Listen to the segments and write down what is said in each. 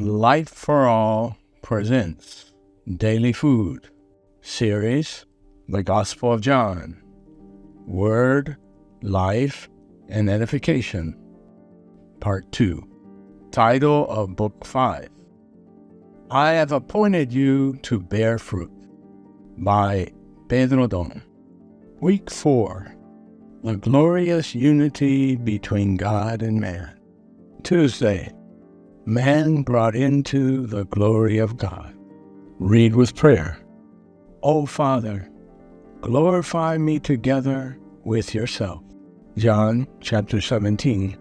Light for All presents Daily Food Series, The Gospel of John, Word, Life, and Edification, Part 2. Title of Book 5, I Have Appointed You to Bear Fruit, by Pedro. Week 4. The Glorious Unity Between God and Man. Tuesday. Man brought into the glory of God. Read with prayer. O Father, glorify me together with yourself. John chapter 17,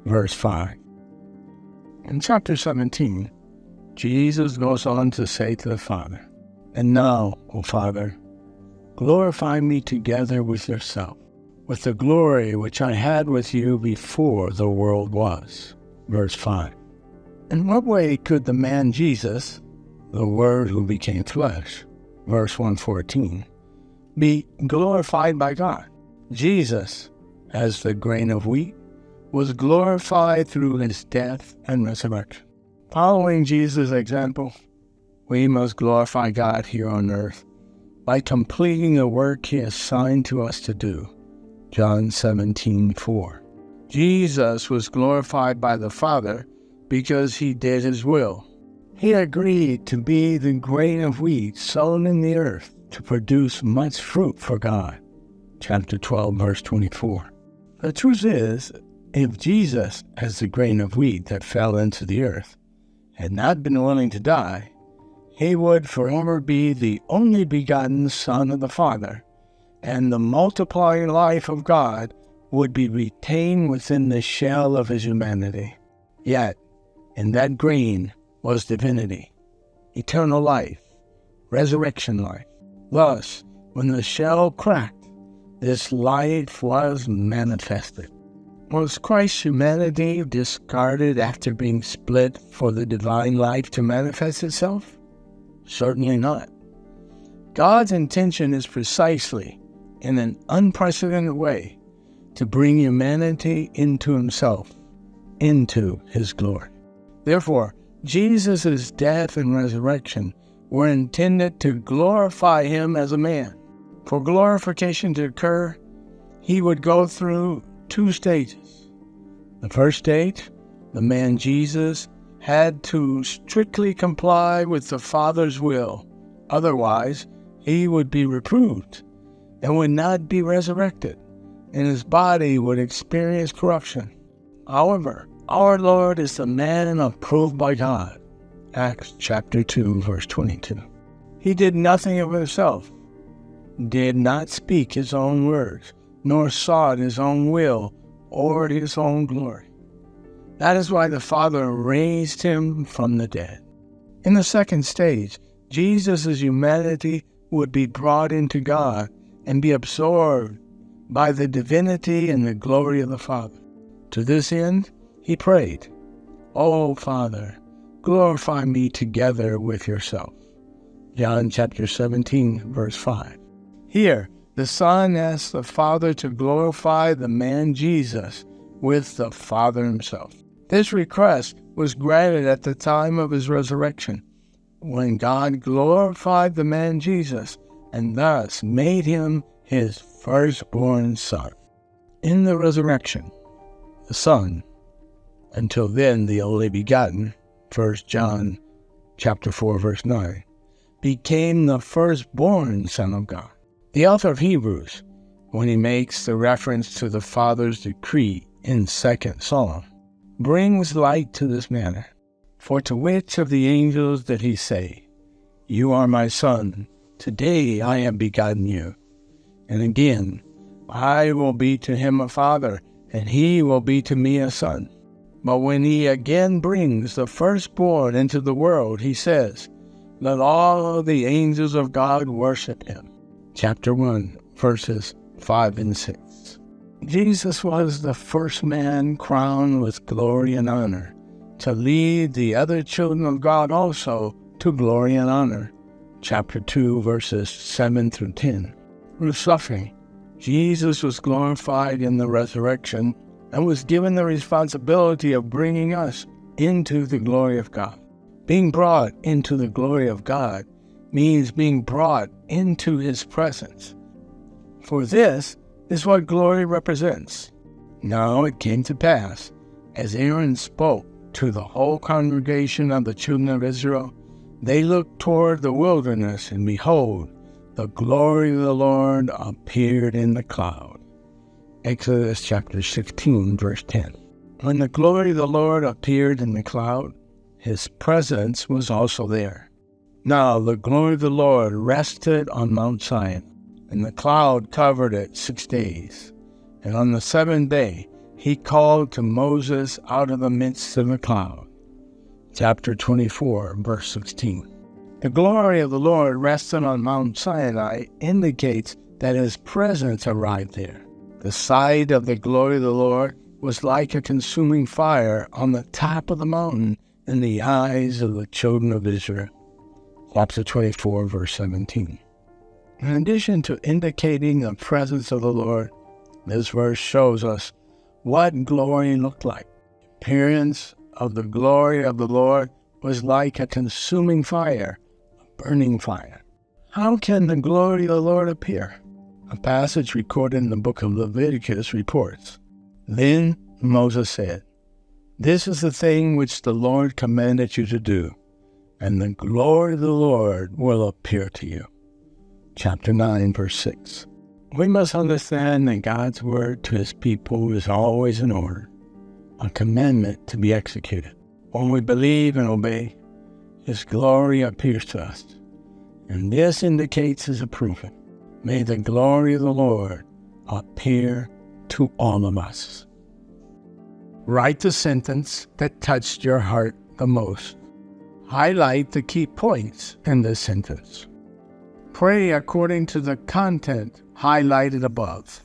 verse 5. In chapter 17, Jesus goes on to say to the Father, And now, O Father, glorify me together with yourself, with the glory which I had with you before the world was. Verse 5. In what way could the man Jesus, the Word who became flesh, verse 114, be glorified by God? Jesus, as the grain of wheat, was glorified through his death and resurrection. Following Jesus' example, we must glorify God here on earth by completing the work he assigned to us to do. John 17:4. Jesus was glorified by the Father because he did his will. He agreed to be the grain of wheat sown in the earth to produce much fruit for God. Chapter 12, verse 24. The truth is, if Jesus, as the grain of wheat that fell into the earth, had not been willing to die, he would forever be the only begotten Son of the Father, and the multiplying life of God would be retained within the shell of his humanity. Yet, in that grain was divinity, eternal life, resurrection life. Thus, when the shell cracked, this life was manifested. Was Christ's humanity discarded after being split for the divine life to manifest itself? Certainly not. God's intention is precisely, in an unprecedented way, to bring humanity into himself, into his glory. Therefore, Jesus' death and resurrection were intended to glorify him as a man. For glorification to occur, he would go through 2 stages. The first stage, the man Jesus had to strictly comply with the Father's will. Otherwise, he would be reproved and would not be resurrected, and his body would experience corruption. However, our Lord is the man approved by God. Acts chapter 2, verse 22. He did nothing of himself, did not speak his own words, nor sought his own will or his own glory. That is why the Father raised him from the dead. In the second stage, Jesus' humanity would be brought into God and be absorbed by the divinity and the glory of the Father. To this end, he prayed, O Father, glorify me together with yourself. John chapter 17, verse 5. Here, the Son asked the Father to glorify the man Jesus with the Father himself. This request was granted at the time of his resurrection, when God glorified the man Jesus and thus made him his firstborn Son. In the resurrection, the Son, until then the only begotten, 1 John chapter 4, verse 9, became the firstborn Son of God. The author of Hebrews, when he makes the reference to the Father's decree in 2nd Psalm, brings light to this matter. For to which of the angels did he say, You are my Son, today I have begotten you? And again, I will be to him a father, and he will be to me a son. But when he again brings the firstborn into the world, he says, Let all the angels of God worship him. Chapter 1, verses 5 and 6. Jesus was the first man crowned with glory and honor, to lead the other children of God also to glory and honor. Chapter 2, verses 7 through 10. Through suffering, Jesus was glorified in the resurrection and was given the responsibility of bringing us into the glory of God. Being brought into the glory of God means being brought into His presence. For this is what glory represents. Now it came to pass, as Aaron spoke to the whole congregation of the children of Israel, they looked toward the wilderness, and behold, the glory of the Lord appeared in the cloud. Exodus chapter 16, verse 10. When the glory of the Lord appeared in the cloud, His presence was also there. Now the glory of the Lord rested on Mount Sinai, and the cloud covered it 6 days. And on the seventh day He called to Moses out of the midst of the cloud. Chapter 24, verse 16. The glory of the Lord resting on Mount Sinai indicates that His presence arrived there. The sight of the glory of the Lord was like a consuming fire on the top of the mountain in the eyes of the children of Israel. Chapter 24, verse 17. In addition to indicating the presence of the Lord, this verse shows us what glory looked like. The appearance of the glory of the Lord was like a consuming fire, a burning fire. How can the glory of the Lord appear? A passage recorded in the book of Leviticus reports, Then Moses said, This is the thing which the Lord commanded you to do, and the glory of the Lord will appear to you. Chapter 9, verse 6. We must understand that God's word to His people is always in order, a commandment to be executed. When we believe and obey, His glory appears to us, and this indicates His approval. May the glory of the Lord appear to all of us. Write the sentence that touched your heart the most. Highlight the key points in this sentence. Pray according to the content highlighted above.